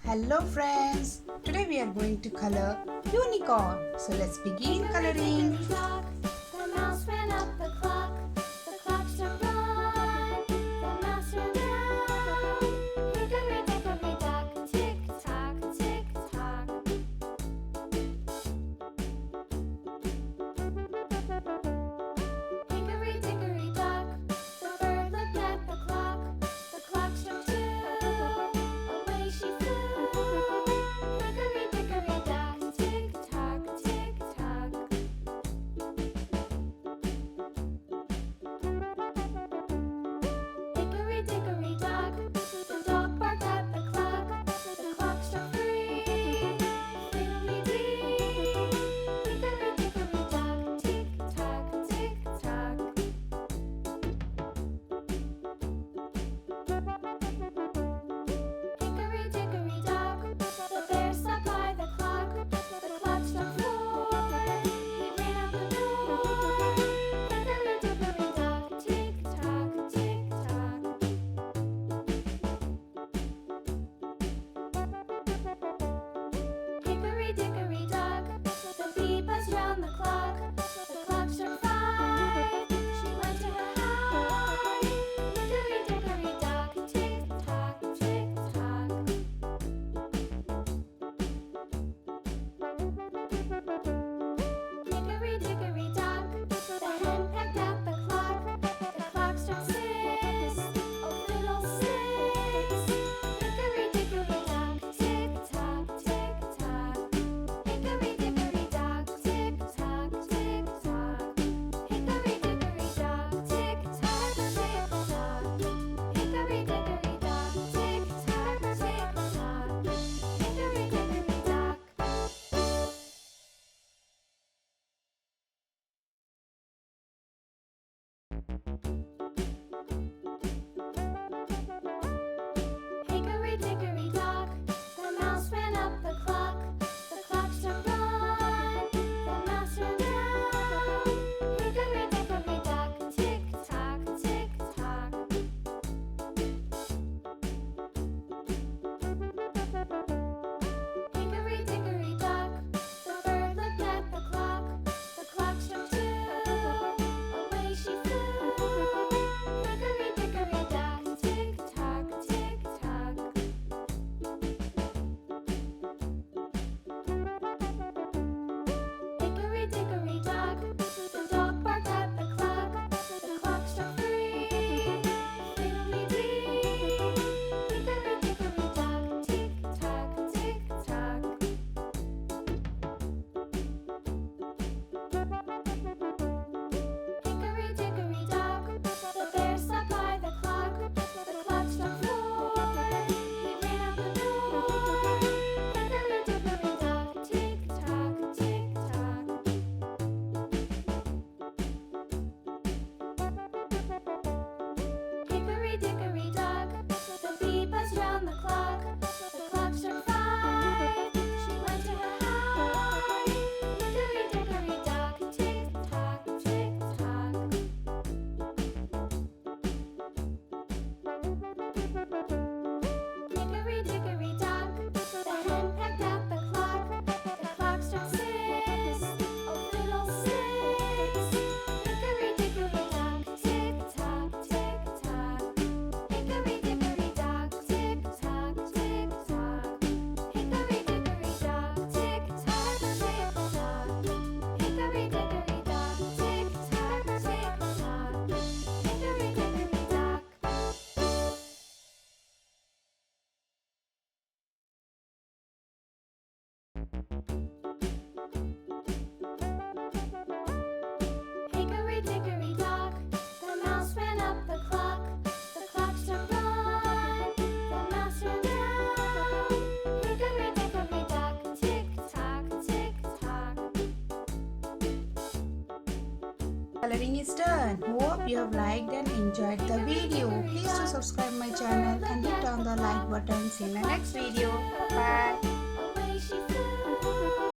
Hello friends, today we are going to color unicorn. So let's begin coloring. The mouse ran up the clock. The clock struck one. The mouse ran down. Hickory dickory dock. Tick tock, tick tock. Hickory dickory dock. The bird looked at the clock. The clock struck two. Away she flew. Hickory dickory dock. Tick tock, tick tock. Hickory dickory dock, the dog barked at the clock. The clock struck three. Fiddly-dee. Hickory dickory dock, tick tock, tick tock. Hickory dickory dock, the bear sat by the clock. The clock struck four. He ran out the door. Hickory dickory dock, tick tock, tick tock. Hickory dickory dock, the bee buzzed round the clock. The clock struck five. She went to her hive. Hickory dickory dock, tick tock, tick tock. Hickory dickory dock, the hen pecked at the clock. The clock struck six. Oh fiddlesticks. Hickory dickory dock, tick tock, tick tock. Hickory dickory dock, tick tock, tick tock. Hickory dickory dock, tick tock, tick tock. Hickory dickory dock, tick tock, tick tock. Hickory dickory dock. Hickory dickory dock, the mouse ran up the clock. The clock struck one. The mouse ran down. Hickory dickory dock, tick tock, tick tock. Hickory dickory dock, the bird looked at the clock. The clock struck two. Away she flew. Hickory dickory dock, tick tock, tick tock. Hickory dickory dock, the dog barked at the clock. The clock struck three. Fiddly-dee. Hickory dickory dock, tick tock, tick tock. Hickory dickory dock, the bear sat by the clock. The clock struck four. He ran out the door. Hickory dickory dock, tick tock, tick tock. Hickory dickory dock, the bee buzzed round the clock. The clock struck five. She went to her hive. Hickory dickory dock, tick tock, tick tock. Hickory dickory dock, the hen pecked at the clock. The clock struck six. Oh fiddlesticks. Hickory dickory dock, tick tock, tick tock. Hickory dickory dock, tick tock, tick tock. Hickory dickory dock, tick tock, tick tock. Hickory dickory dock, tick tock, tick tock. Hickory dickory dock. Hickory dickory dock, the mouse ran up the clock. The clock struck one. The mouse ran down. Hickory dickory dock, tick tock, tick tock. Coloring is done. Hope you have liked and enjoyed the video. Please do subscribe my channel and hit on the like button. See you in the next video. Bye.